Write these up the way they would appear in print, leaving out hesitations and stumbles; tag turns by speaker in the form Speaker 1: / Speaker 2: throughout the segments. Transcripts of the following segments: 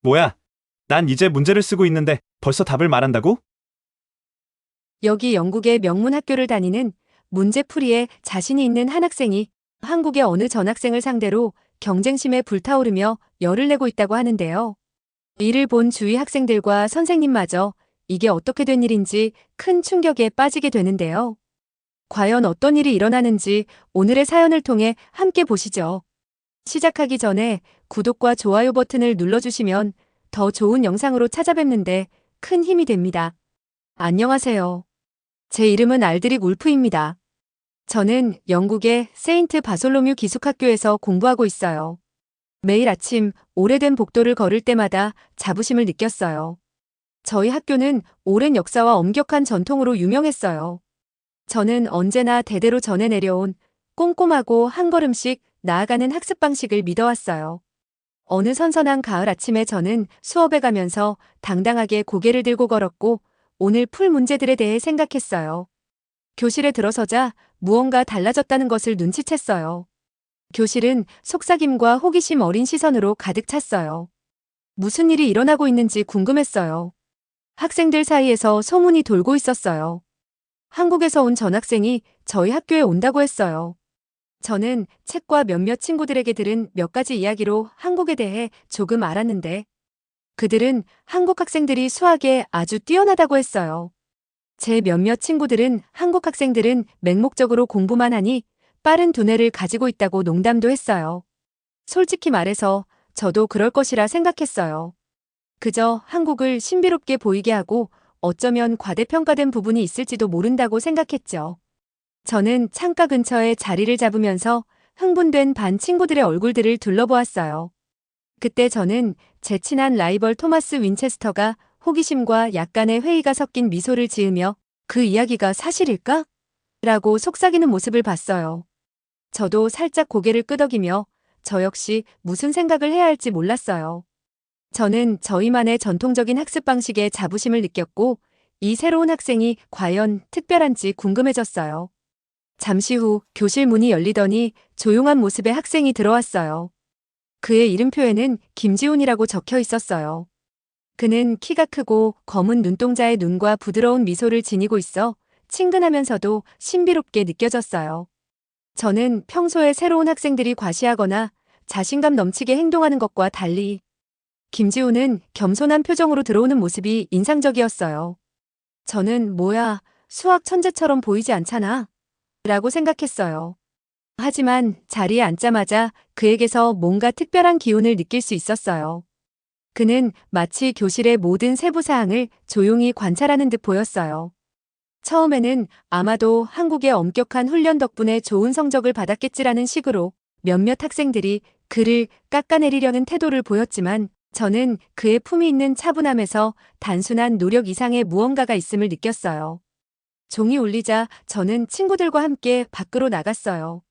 Speaker 1: 뭐야? 난 이제 문제를 쓰고 있는데 벌써 답을 말한다고?
Speaker 2: 여기 영국의 명문 학교를 다니는 문제풀이에 자신이 있는 한 학생이 한국의 어느 전학생을 상대로 경쟁심에 불타오르며 열을 내고 있다고 하는데요. 이를 본 주위 학생들과 선생님마저 이게 어떻게 된 일인지 큰 충격에 빠지게 되는데요. 과연 어떤 일이 일어나는지 오늘의 사연을 통해 함께 보시죠. 시작하기 전에 구독과 좋아요 버튼을 눌러주시면 더 좋은 영상으로 찾아뵙는데 큰 힘이 됩니다. 안녕하세요. 제 이름은 알드릭 울프입니다. 저는 영국의 세인트 바솔로뮤 기숙학교에서 공부하고 있어요. 매일 아침 오래된 복도를 걸을 때마다 자부심을 느꼈어요. 저희 학교는 오랜 역사와 엄격한 전통으로 유명했어요. 저는 언제나 대대로 전해 내려온 꼼꼼하고 한 걸음씩 나아가는 학습 방식을 믿어왔어요. 어느 선선한 가을 아침에 저는 수업에 가면서 당당하게 고개를 들고 걸었고 오늘 풀 문제들에 대해 생각했어요. 교실에 들어서자 무언가 달라졌다는 것을 눈치챘어요. 교실은 속삭임과 호기심 어린 시선으로 가득 찼어요. 무슨 일이 일어나고 있는지 궁금했어요. 학생들 사이에서 소문이 돌고 있었어요. 한국에서 온 전학생이 저희 학교에 온다고 했어요. 저는 책과 몇몇 친구들에게 들은 몇 가지 이야기로 한국에 대해 조금 알았는데 그들은 한국 학생들이 수학에 아주 뛰어나다고 했어요. 제 몇몇 친구들은 한국 학생들은 맹목적으로 공부만 하니 빠른 두뇌를 가지고 있다고 농담도 했어요. 솔직히 말해서 저도 그럴 것이라 생각했어요. 그저 한국을 신비롭게 보이게 하고 어쩌면 과대평가된 부분이 있을지도 모른다고 생각했죠. 저는 창가 근처에 자리를 잡으면서 흥분된 반 친구들의 얼굴들을 둘러보았어요. 그때 저는 제 친한 라이벌 토마스 윈체스터가 호기심과 약간의 회의가 섞인 미소를 지으며 그 이야기가 사실일까? 라고 속삭이는 모습을 봤어요. 저도 살짝 고개를 끄덕이며 저 역시 무슨 생각을 해야 할지 몰랐어요. 저는 저희만의 전통적인 학습 방식에 자부심을 느꼈고 이 새로운 학생이 과연 특별한지 궁금해졌어요. 잠시 후 교실 문이 열리더니 조용한 모습의 학생이 들어왔어요. 그의 이름표에는 김지훈이라고 적혀 있었어요. 그는 키가 크고 검은 눈동자의 눈과 부드러운 미소를 지니고 있어 친근하면서도 신비롭게 느껴졌어요. 저는 평소에 새로운 학생들이 과시하거나 자신감 넘치게 행동하는 것과 달리 김지훈은 겸손한 표정으로 들어오는 모습이 인상적이었어요. 저는 뭐야, 수학 천재처럼 보이지 않잖아. 라고 생각했어요. 하지만 자리에 앉자마자 그에게서 뭔가 특별한 기운을 느낄 수 있었어요. 그는 마치 교실의 모든 세부 사항을 조용히 관찰하는 듯 보였어요. 처음에는 아마도 한국의 엄격한 훈련 덕분에 좋은 성적을 받았겠지라는 식으로 몇몇 학생들이 그를 깎아내리려는 태도를 보였지만 저는 그의 품이 있는 차분함에서 단순한 노력 이상의 무언가가 있음을 느꼈어요. 종이 울리자 저는 친구들과 함께 밖으로 나갔어요.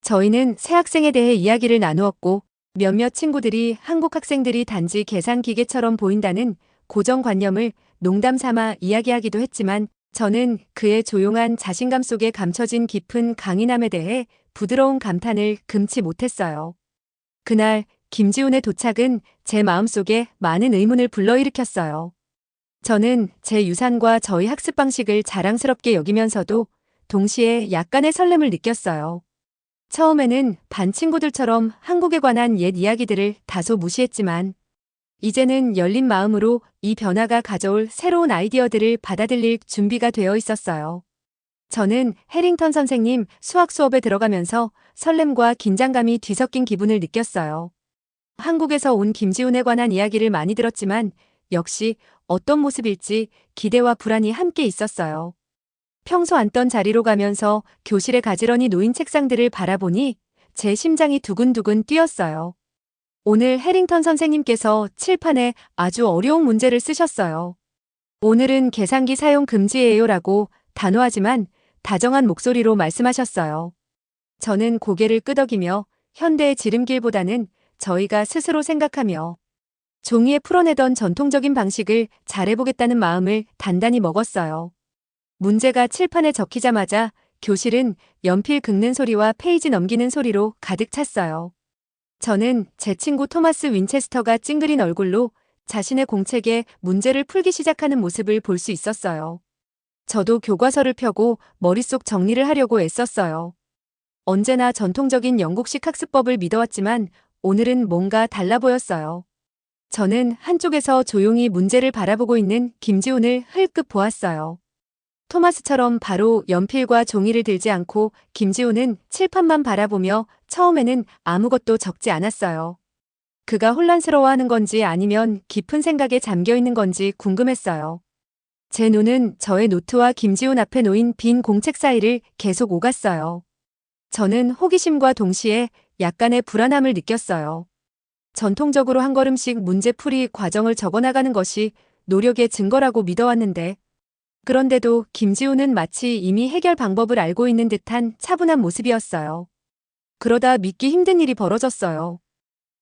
Speaker 2: 저희는 새 학생에 대해 이야기를 나누었고 몇몇 친구들이 한국 학생들이 단지 계산 기계처럼 보인다는 고정관념을 농담 삼아 이야기하기도 했지만 저는 그의 조용한 자신감 속에 감춰진 깊은 강인함에 대해 부드러운 감탄을 금치 못했어요. 그날 김지훈의 도착은 제 마음속에 많은 의문을 불러일으켰어요. 저는 제 유산과 저희 학습 방식을 자랑스럽게 여기면서도 동시에 약간의 설렘을 느꼈어요. 처음에는 반 친구들처럼 한국에 관한 옛 이야기들을 다소 무시했지만 이제는 열린 마음으로 이 변화가 가져올 새로운 아이디어들을 받아들일 준비가 되어 있었어요. 저는 해링턴 선생님 수학 수업에 들어가면서 설렘과 긴장감이 뒤섞인 기분을 느꼈어요. 한국에서 온 김지훈에 관한 이야기를 많이 들었지만 역시 어떤 모습일지 기대와 불안이 함께 있었어요. 평소 앉던 자리로 가면서 교실에 가지런히 놓인 책상들을 바라보니 제 심장이 두근두근 뛰었어요. 오늘 해링턴 선생님께서 칠판에 아주 어려운 문제를 쓰셨어요. 오늘은 계산기 사용 금지예요라고 단호하지만 다정한 목소리로 말씀하셨어요. 저는 고개를 끄덕이며 현대의 지름길보다는 저희가 스스로 생각하며 종이에 풀어내던 전통적인 방식을 잘해보겠다는 마음을 단단히 먹었어요. 문제가 칠판에 적히자마자 교실은 연필 긁는 소리와 페이지 넘기는 소리로 가득 찼어요. 저는 제 친구 토마스 윈체스터가 찡그린 얼굴로 자신의 공책에 문제를 풀기 시작하는 모습을 볼 수 있었어요. 저도 교과서를 펴고 머릿속 정리를 하려고 애썼어요. 언제나 전통적인 영국식 학습법을 믿어왔지만 오늘은 뭔가 달라 보였어요. 저는 한쪽에서 조용히 문제를 바라보고 있는 김지훈을 흘끗 보았어요. 토마스처럼 바로 연필과 종이를 들지 않고 김지훈은 칠판만 바라보며 처음에는 아무것도 적지 않았어요. 그가 혼란스러워하는 건지 아니면 깊은 생각에 잠겨 있는 건지 궁금했어요. 제 눈은 저의 노트와 김지훈 앞에 놓인 빈 공책 사이를 계속 오갔어요. 저는 호기심과 동시에 약간의 불안함을 느꼈어요. 전통적으로 한 걸음씩 문제풀이 과정을 적어나가는 것이 노력의 증거라고 믿어왔는데, 그런데도 김지훈은 마치 이미 해결 방법을 알고 있는 듯한 차분한 모습이었어요. 그러다 믿기 힘든 일이 벌어졌어요.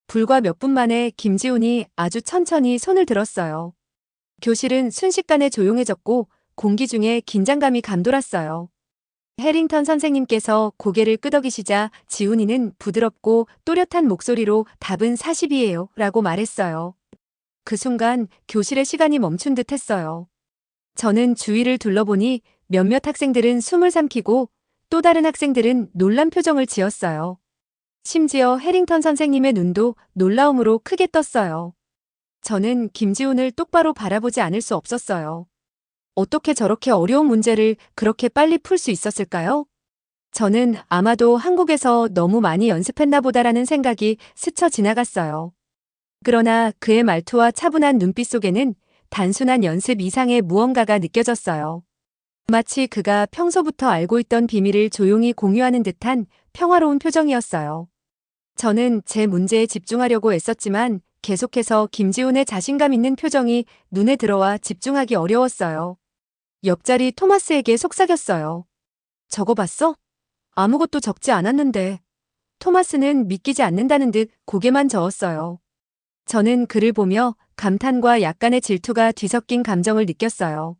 Speaker 2: 불과 몇 분 만에 김지훈이 아주 천천히 손을 들었어요. 교실은 순식간에 조용해졌고 공기 중에 긴장감이 감돌았어요. 해링턴 선생님께서 고개를 끄덕이시자 지훈이는 부드럽고 또렷한 목소리로 답은 40이에요 라고 말했어요. 그 순간 교실의 시간이 멈춘 듯 했어요. 저는 주위를 둘러보니 몇몇 학생들은 숨을 삼키고 또 다른 학생들은 놀란 표정을 지었어요. 심지어 해링턴 선생님의 눈도 놀라움으로 크게 떴어요. 저는 김지훈을 똑바로 바라보지 않을 수 없었어요. 어떻게 저렇게 어려운 문제를 그렇게 빨리 풀 수 있었을까요? 저는 아마도 한국에서 너무 많이 연습했나 보다라는 생각이 스쳐 지나갔어요. 그러나 그의 말투와 차분한 눈빛 속에는 단순한 연습 이상의 무언가가 느껴졌어요. 마치 그가 평소부터 알고 있던 비밀을 조용히 공유하는 듯한 평화로운 표정이었어요. 저는 제 문제에 집중하려고 애썼지만 계속해서 김지훈의 자신감 있는 표정이 눈에 들어와 집중하기 어려웠어요. 옆자리 토마스에게 속삭였어요. 저거 봤어? 아무것도 적지 않았는데. 토마스는 믿기지 않는다는 듯 고개만 저었어요. 저는 그를 보며 감탄과 약간의 질투가 뒤섞인 감정을 느꼈어요.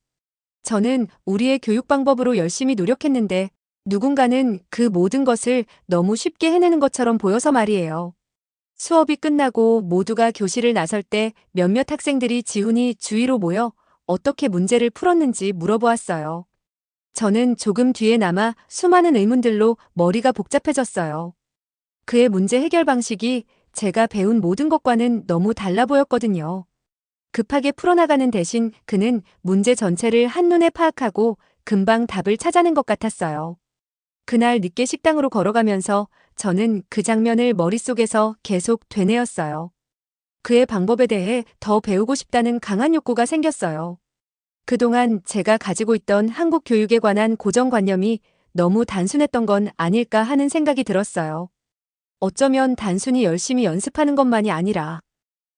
Speaker 2: 저는 우리의 교육 방법으로 열심히 노력했는데 누군가는 그 모든 것을 너무 쉽게 해내는 것처럼 보여서 말이에요. 수업이 끝나고 모두가 교실을 나설 때 몇몇 학생들이 지훈이 주위로 모여 어떻게 문제를 풀었는지 물어보았어요. 저는 조금 뒤에 남아 수많은 의문들로 머리가 복잡해졌어요. 그의 문제 해결 방식이 제가 배운 모든 것과는 너무 달라 보였거든요. 급하게 풀어나가는 대신 그는 문제 전체를 한눈에 파악하고 금방 답을 찾아낸 것 같았어요. 그날 늦게 식당으로 걸어가면서 저는 그 장면을 머릿속에서 계속 되뇌었어요. 그의 방법에 대해 더 배우고 싶다는 강한 욕구가 생겼어요. 그동안 제가 가지고 있던 한국 교육에 관한 고정관념이 너무 단순했던 건 아닐까 하는 생각이 들었어요. 어쩌면 단순히 열심히 연습하는 것만이 아니라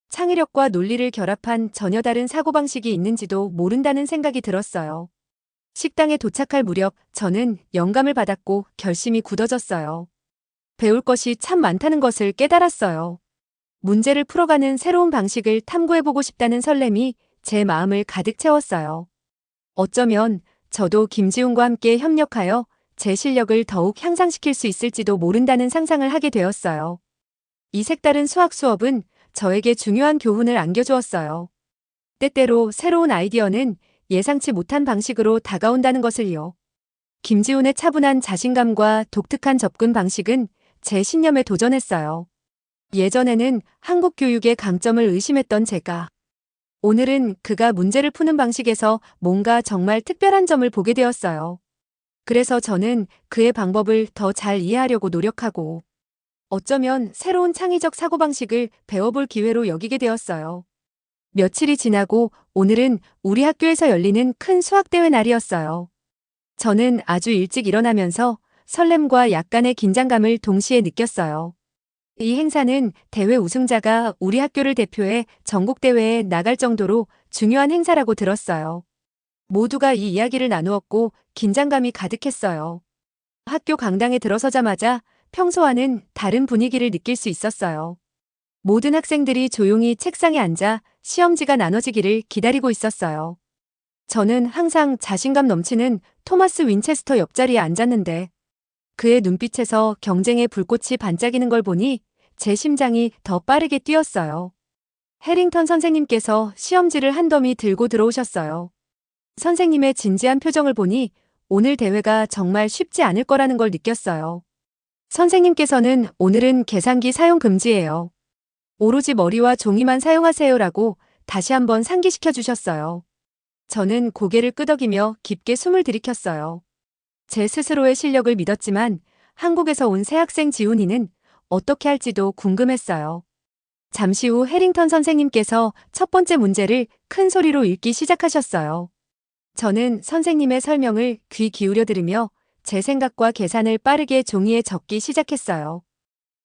Speaker 2: 창의력과 논리를 결합한 전혀 다른 사고방식이 있는지도 모른다는 생각이 들었어요. 식당에 도착할 무렵 저는 영감을 받았고 결심이 굳어졌어요. 배울 것이 참 많다는 것을 깨달았어요. 문제를 풀어가는 새로운 방식을 탐구해보고 싶다는 설렘이 제 마음을 가득 채웠어요. 어쩌면 저도 김지훈과 함께 협력하여 제 실력을 더욱 향상시킬 수 있을지도 모른다는 상상을 하게 되었어요. 이 색다른 수학 수업은 저에게 중요한 교훈을 안겨주었어요. 때때로 새로운 아이디어는 예상치 못한 방식으로 다가온다는 것을요. 김지훈의 차분한 자신감과 독특한 접근 방식은 제 신념에 도전했어요. 예전에는 한국 교육의 강점을 의심했던 제가 오늘은 그가 문제를 푸는 방식에서 뭔가 정말 특별한 점을 보게 되었어요. 그래서 저는 그의 방법을 더 잘 이해하려고 노력하고 어쩌면 새로운 창의적 사고방식을 배워볼 기회로 여기게 되었어요. 며칠이 지나고 오늘은 우리 학교에서 열리는 큰 수학대회 날이었어요. 저는 아주 일찍 일어나면서 설렘과 약간의 긴장감을 동시에 느꼈어요. 이 행사는 대회 우승자가 우리 학교를 대표해 전국대회에 나갈 정도로 중요한 행사라고 들었어요. 모두가 이 이야기를 나누었고 긴장감이 가득했어요. 학교 강당에 들어서자마자 평소와는 다른 분위기를 느낄 수 있었어요. 모든 학생들이 조용히 책상에 앉아 시험지가 나눠지기를 기다리고 있었어요. 저는 항상 자신감 넘치는 토마스 윈체스터 옆자리에 앉았는데 그의 눈빛에서 경쟁의 불꽃이 반짝이는 걸 보니 제 심장이 더 빠르게 뛰었어요. 해링턴 선생님께서 시험지를 한 더미 들고 들어오셨어요. 선생님의 진지한 표정을 보니 오늘 대회가 정말 쉽지 않을 거라는 걸 느꼈어요. 선생님께서는 오늘은 계산기 사용 금지예요. 오로지 머리와 종이만 사용하세요라고 다시 한번 상기시켜 주셨어요. 저는 고개를 끄덕이며 깊게 숨을 들이켰어요. 제 스스로의 실력을 믿었지만 한국에서 온 새 학생 지훈이는 어떻게 할지도 궁금했어요. 잠시 후 해링턴 선생님께서 첫 번째 문제를 큰 소리로 읽기 시작하셨어요. 저는 선생님의 설명을 귀 기울여 들으며 제 생각과 계산을 빠르게 종이에 적기 시작했어요.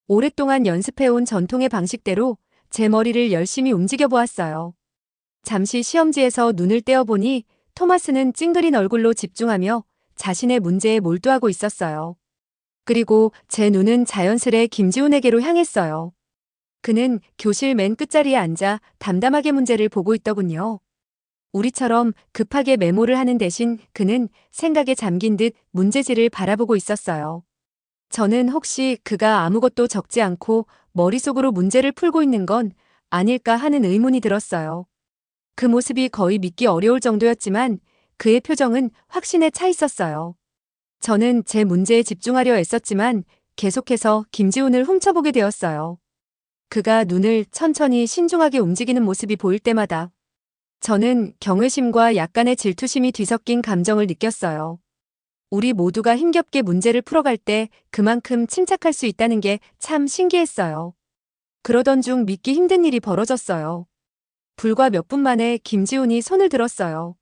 Speaker 2: 오랫동안 연습해온 전통의 방식대로 제 머리를 열심히 움직여 보았어요. 잠시 시험지에서 눈을 떼어보니 토마스는 찡그린 얼굴로 집중하며 자신의 문제에 몰두하고 있었어요. 그리고 제 눈은 자연스레 김지훈에게로 향했어요. 그는 교실 맨 끝자리에 앉아 담담하게 문제를 보고 있더군요. 우리처럼 급하게 메모를 하는 대신 그는 생각에 잠긴 듯 문제지를 바라보고 있었어요. 저는 혹시 그가 아무것도 적지 않고 머릿속으로 문제를 풀고 있는 건 아닐까 하는 의문이 들었어요. 그 모습이 거의 믿기 어려울 정도였지만 그의 표정은 확신에 차 있었어요. 저는 제 문제에 집중하려 애썼지만 계속해서 김지훈을 훔쳐보게 되었어요. 그가 눈을 천천히 신중하게 움직이는 모습이 보일 때마다 저는 경외심과 약간의 질투심이 뒤섞인 감정을 느꼈어요. 우리 모두가 힘겹게 문제를 풀어갈 때 그만큼 침착할 수 있다는 게 참 신기했어요. 그러던 중 믿기 힘든 일이 벌어졌어요. 불과 몇 분 만에 김지훈이 손을 들었어요.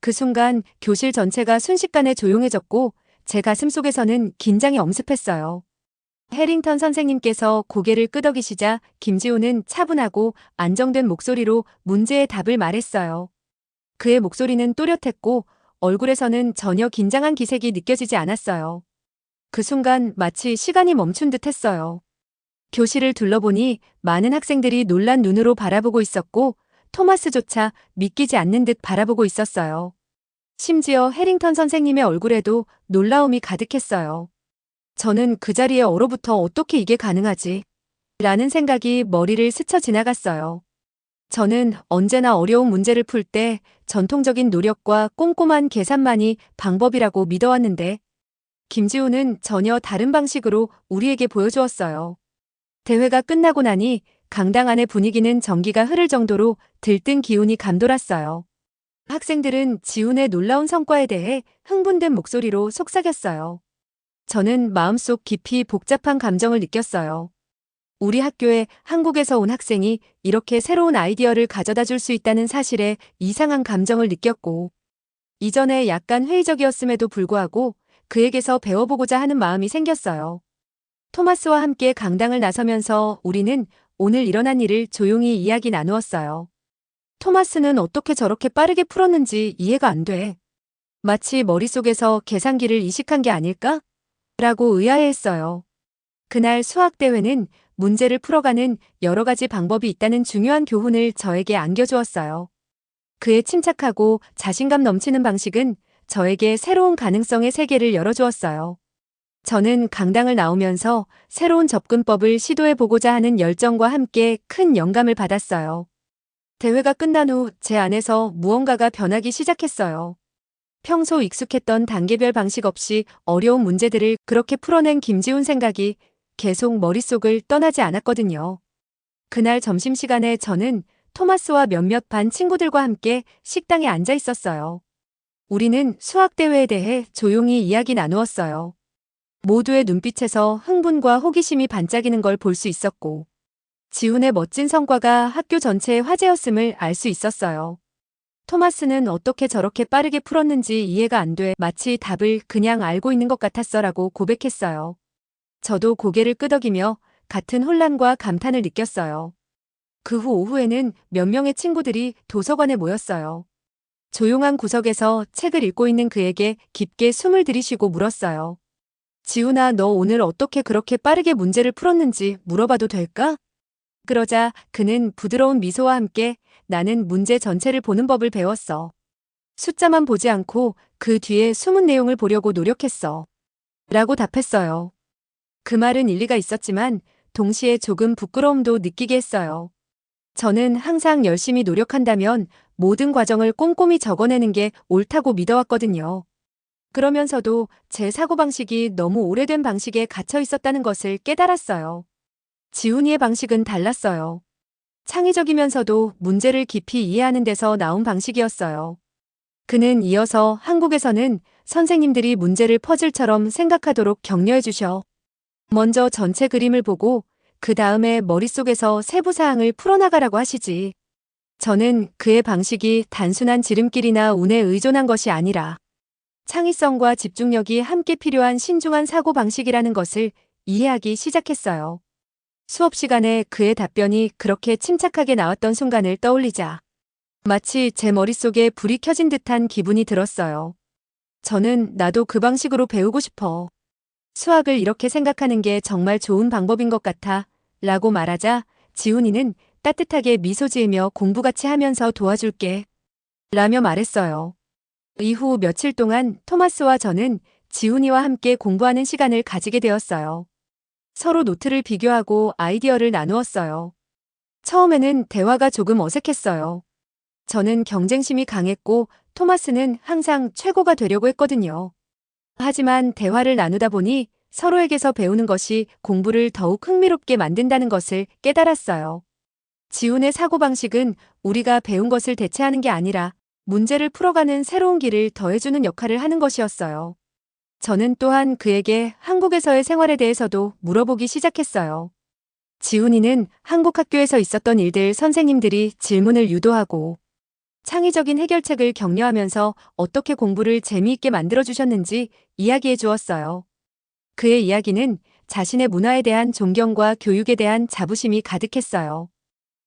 Speaker 2: 그 순간 교실 전체가 순식간에 조용해졌고 제 가슴 속에서는 긴장이 엄습했어요. 해링턴 선생님께서 고개를 끄덕이시자 김지훈은 차분하고 안정된 목소리로 문제의 답을 말했어요. 그의 목소리는 또렷했고 얼굴에서는 전혀 긴장한 기색이 느껴지지 않았어요. 그 순간 마치 시간이 멈춘 듯 했어요. 교실을 둘러보니 많은 학생들이 놀란 눈으로 바라보고 있었고 토마스조차 믿기지 않는 듯 바라보고 있었어요. 심지어 해링턴 선생님의 얼굴에도 놀라움이 가득했어요. 저는 그 자리에 얼어붙어 어떻게 이게 가능하지? 라는 생각이 머리를 스쳐 지나갔어요. 저는 언제나 어려운 문제를 풀 때 전통적인 노력과 꼼꼼한 계산만이 방법이라고 믿어왔는데 김지훈은 전혀 다른 방식으로 우리에게 보여주었어요. 대회가 끝나고 나니 강당 안의 분위기는 전기가 흐를 정도로 들뜬 기운이 감돌았어요. 학생들은 지훈의 놀라운 성과에 대해 흥분된 목소리로 속삭였어요. 저는 마음속 깊이 복잡한 감정을 느꼈어요. 우리 학교에 한국에서 온 학생이 이렇게 새로운 아이디어를 가져다 줄 수 있다는 사실에 이상한 감정을 느꼈고, 이전에 약간 회의적이었음에도 불구하고 그에게서 배워보고자 하는 마음이 생겼어요. 토마스와 함께 강당을 나서면서 우리는 오늘 일어난 일을 조용히 이야기 나누었어요. 토마스는 어떻게 저렇게 빠르게 풀었는지 이해가 안 돼. 마치 머릿속에서 계산기를 이식한 게 아닐까? 라고 의아해했어요. 그날 수학대회는 문제를 풀어가는 여러 가지 방법이 있다는 중요한 교훈을 저에게 안겨주었어요. 그의 침착하고 자신감 넘치는 방식은 저에게 새로운 가능성의 세계를 열어주었어요. 저는 강당을 나오면서 새로운 접근법을 시도해보고자 하는 열정과 함께 큰 영감을 받았어요. 대회가 끝난 후 제 안에서 무언가가 변하기 시작했어요. 평소 익숙했던 단계별 방식 없이 어려운 문제들을 그렇게 풀어낸 김지훈 생각이 계속 머릿속을 떠나지 않았거든요. 그날 점심시간에 저는 토마스와 몇몇 반 친구들과 함께 식당에 앉아 있었어요. 우리는 수학대회에 대해 조용히 이야기 나누었어요. 모두의 눈빛에서 흥분과 호기심이 반짝이는 걸 볼 수 있었고, 지훈의 멋진 성과가 학교 전체의 화제였음을 알 수 있었어요. 토마스는 어떻게 저렇게 빠르게 풀었는지 이해가 안 돼 마치 답을 그냥 알고 있는 것 같았어라고 고백했어요. 저도 고개를 끄덕이며 같은 혼란과 감탄을 느꼈어요. 그 후 오후에는 몇 명의 친구들이 도서관에 모였어요. 조용한 구석에서 책을 읽고 있는 그에게 깊게 숨을 들이쉬고 물었어요. 지훈아, 너 오늘 어떻게 그렇게 빠르게 문제를 풀었는지 물어봐도 될까? 그러자 그는 부드러운 미소와 함께 나는 문제 전체를 보는 법을 배웠어. 숫자만 보지 않고 그 뒤에 숨은 내용을 보려고 노력했어. 라고 답했어요. 그 말은 일리가 있었지만 동시에 조금 부끄러움도 느끼게 했어요. 저는 항상 열심히 노력한다면 모든 과정을 꼼꼼히 적어내는 게 옳다고 믿어왔거든요. 그러면서도 제 사고방식이 너무 오래된 방식에 갇혀 있었다는 것을 깨달았어요. 지훈이의 방식은 달랐어요. 창의적이면서도 문제를 깊이 이해하는 데서 나온 방식이었어요. 그는 이어서 한국에서는 선생님들이 문제를 퍼즐처럼 생각하도록 격려해 주셔. 먼저 전체 그림을 보고 그 다음에 머릿속에서 세부 사항을 풀어나가라고 하시지. 저는 그의 방식이 단순한 지름길이나 운에 의존한 것이 아니라 창의성과 집중력이 함께 필요한 신중한 사고 방식이라는 것을 이해하기 시작했어요. 수업 시간에 그의 답변이 그렇게 침착하게 나왔던 순간을 떠올리자 마치 제 머릿속에 불이 켜진 듯한 기분이 들었어요. 저는 나도 그 방식으로 배우고 싶어. 수학을 이렇게 생각하는 게 정말 좋은 방법인 것 같아. 라고 말하자 지훈이는 따뜻하게 미소 지으며 공부같이 하면서 도와줄게. 라며 말했어요. 이후 며칠 동안 토마스와 저는 지훈이와 함께 공부하는 시간을 가지게 되었어요. 서로 노트를 비교하고 아이디어를 나누었어요. 처음에는 대화가 조금 어색했어요. 저는 경쟁심이 강했고 토마스는 항상 최고가 되려고 했거든요. 하지만 대화를 나누다 보니 서로에게서 배우는 것이 공부를 더욱 흥미롭게 만든다는 것을 깨달았어요. 지훈의 사고방식은 우리가 배운 것을 대체하는 게 아니라 문제를 풀어가는 새로운 길을 더해주는 역할을 하는 것이었어요. 저는 또한 그에게 한국에서의 생활에 대해서도 물어보기 시작했어요. 지훈이는 한국 학교에서 있었던 일들 선생님들이 질문을 유도하고 창의적인 해결책을 격려하면서 어떻게 공부를 재미있게 만들어주셨는지 이야기해 주었어요. 그의 이야기는 자신의 문화에 대한 존경과 교육에 대한 자부심이 가득했어요.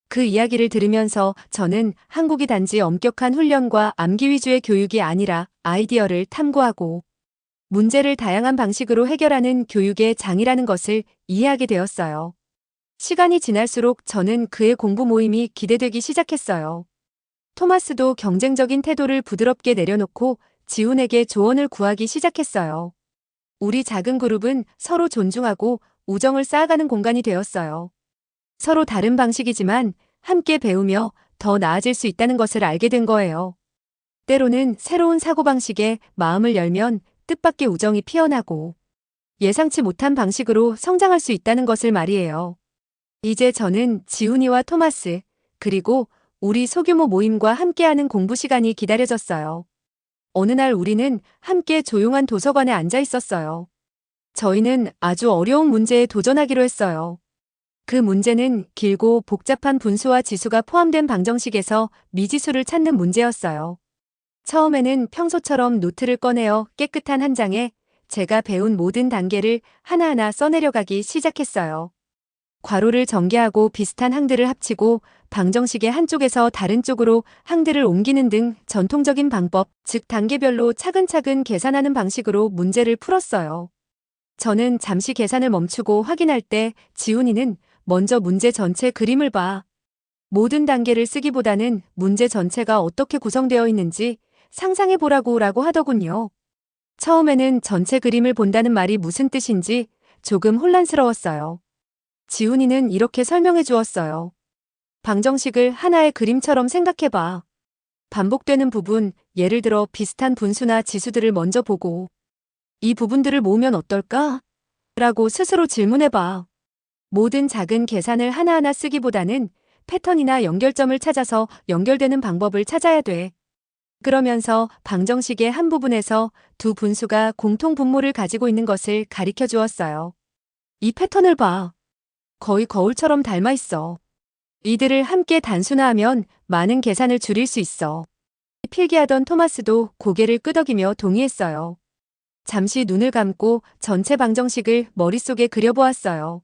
Speaker 2: 그 이야기를 들으면서 저는 한국이 단지 엄격한 훈련과 암기 위주의 교육이 아니라 아이디어를 탐구하고 문제를 다양한 방식으로 해결하는 교육의 장이라는 것을 이해하게 되었어요. 시간이 지날수록 저는 그의 공부 모임이 기대되기 시작했어요. 토마스도 경쟁적인 태도를 부드럽게 내려놓고 지훈에게 조언을 구하기 시작했어요. 우리 작은 그룹은 서로 존중하고 우정을 쌓아가는 공간이 되었어요. 서로 다른 방식이지만 함께 배우며 더 나아질 수 있다는 것을 알게 된 거예요. 때로는 새로운 사고방식에 마음을 열면 뜻밖의 우정이 피어나고 예상치 못한 방식으로 성장할 수 있다는 것을 말이에요. 이제 저는 지훈이와 토마스, 그리고 우리 소규모 모임과 함께하는 공부 시간이 기다려졌어요. 어느 날 우리는 함께 조용한 도서관에 앉아 있었어요. 저희는 아주 어려운 문제에 도전하기로 했어요. 그 문제는 길고 복잡한 분수와 지수가 포함된 방정식에서 미지수를 찾는 문제였어요. 처음에는 평소처럼 노트를 꺼내어 깨끗한 한 장에 제가 배운 모든 단계를 하나하나 써내려가기 시작했어요. 괄호를 전개하고 비슷한 항들을 합치고 방정식의 한쪽에서 다른 쪽으로 항들을 옮기는 등 전통적인 방법, 즉 단계별로 차근차근 계산하는 방식으로 문제를 풀었어요. 저는 잠시 계산을 멈추고 확인할 때 지훈이는 먼저 문제 전체 그림을 봐. 모든 단계를 쓰기보다는 문제 전체가 어떻게 구성되어 있는지 상상해보라고 라고 하더군요. 처음에는 전체 그림을 본다는 말이 무슨 뜻인지 조금 혼란스러웠어요. 지훈이는 이렇게 설명해 주었어요. 방정식을 하나의 그림처럼 생각해봐. 반복되는 부분, 예를 들어 비슷한 분수나 지수들을 먼저 보고 이 부분들을 모으면 어떨까? 라고 스스로 질문해봐. 모든 작은 계산을 하나하나 쓰기보다는 패턴이나 연결점을 찾아서 연결되는 방법을 찾아야 돼. 그러면서 방정식의 한 부분에서 두 분수가 공통 분모를 가지고 있는 것을 가리켜 주었어요. 이 패턴을 봐. 거의 거울처럼 닮아 있어. 이들을 함께 단순화하면 많은 계산을 줄일 수 있어. 필기하던 토마스도 고개를 끄덕이며 동의했어요. 잠시 눈을 감고 전체 방정식을 머릿속에 그려보았어요.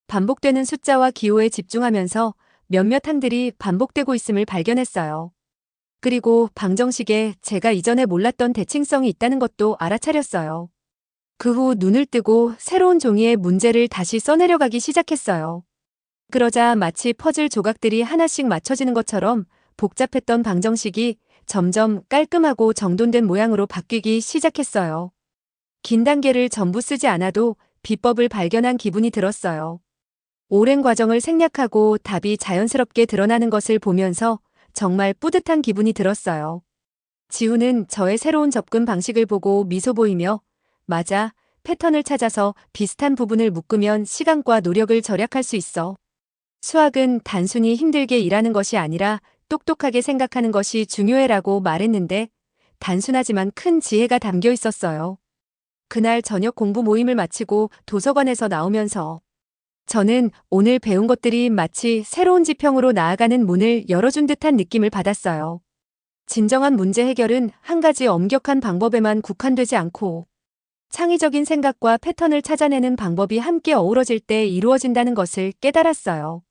Speaker 2: 반복되는 숫자와 기호에 집중하면서 몇몇 항들이 반복되고 있음을 발견했어요. 그리고 방정식에 제가 이전에 몰랐던 대칭성이 있다는 것도 알아차렸어요. 그 후 눈을 뜨고 새로운 종이에 문제를 다시 써내려가기 시작했어요. 그러자 마치 퍼즐 조각들이 하나씩 맞춰지는 것처럼 복잡했던 방정식이 점점 깔끔하고 정돈된 모양으로 바뀌기 시작했어요. 긴 단계를 전부 쓰지 않아도 비법을 발견한 기분이 들었어요. 오랜 과정을 생략하고 답이 자연스럽게 드러나는 것을 보면서 정말 뿌듯한 기분이 들었어요. 지우는 저의 새로운 접근 방식을 보고 미소 보이며 맞아, 패턴을 찾아서 비슷한 부분을 묶으면 시간과 노력을 절약할 수 있어. 수학은 단순히 힘들게 일하는 것이 아니라 똑똑하게 생각하는 것이 중요해라고 말했는데 단순하지만 큰 지혜가 담겨 있었어요. 그날 저녁 공부 모임을 마치고 도서관에서 나오면서 저는 오늘 배운 것들이 마치 새로운 지평으로 나아가는 문을 열어준 듯한 느낌을 받았어요. 진정한 문제 해결은 한 가지 엄격한 방법에만 국한되지 않고 창의적인 생각과 패턴을 찾아내는 방법이 함께 어우러질 때 이루어진다는 것을 깨달았어요.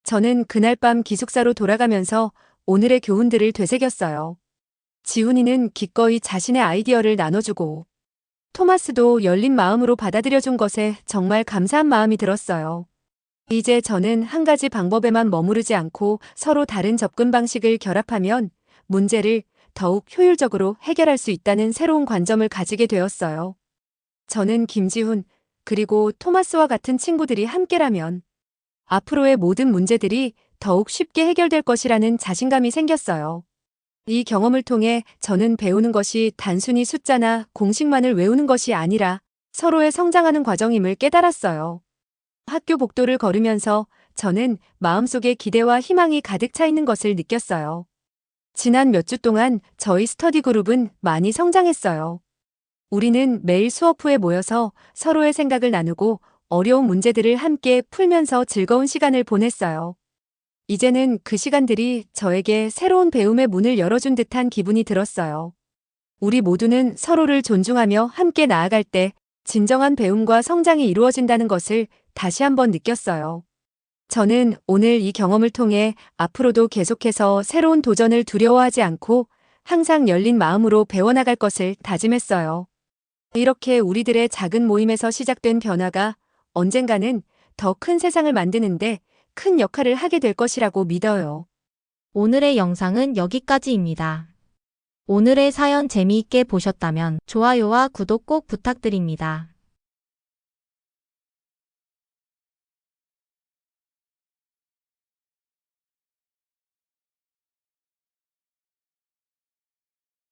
Speaker 2: 저는 그날 밤 기숙사로 돌아가면서 오늘의 교훈들을 되새겼어요. 지훈이는 기꺼이 자신의 아이디어를 나눠주고 토마스도 열린 마음으로 받아들여준 것에 정말 감사한 마음이 들었어요. 이제 저는 한 가지 방법에만 머무르지 않고 서로 다른 접근 방식을 결합하면 문제를 더욱 효율적으로 해결할 수 있다는 새로운 관점을 가지게 되었어요. 저는 김지훈, 그리고 토마스와 같은 친구들이 함께라면 앞으로의 모든 문제들이 더욱 쉽게 해결될 것이라는 자신감이 생겼어요. 이 경험을 통해 저는 배우는 것이 단순히 숫자나 공식만을 외우는 것이 아니라 서로의 성장하는 과정임을 깨달았어요. 학교 복도를 걸으면서 저는 마음속에 기대와 희망이 가득 차 있는 것을 느꼈어요. 지난 몇 주 동안 저희 스터디 그룹은 많이 성장했어요. 우리는 매일 수업 후에 모여서 서로의 생각을 나누고 어려운 문제들을 함께 풀면서 즐거운 시간을 보냈어요. 이제는 그 시간들이 저에게 새로운 배움의 문을 열어준 듯한 기분이 들었어요. 우리 모두는 서로를 존중하며 함께 나아갈 때 진정한 배움과 성장이 이루어진다는 것을 다시 한번 느꼈어요. 저는 오늘 이 경험을 통해 앞으로도 계속해서 새로운 도전을 두려워하지 않고 항상 열린 마음으로 배워나갈 것을 다짐했어요. 이렇게 우리들의 작은 모임에서 시작된 변화가 언젠가는 더 큰 세상을 만드는데 큰 역할을 하게 될 것이라고 믿어요.
Speaker 3: 오늘의 영상은 여기까지입니다. 오늘의 사연 재미있게 보셨다면 좋아요와 구독 꼭 부탁드립니다.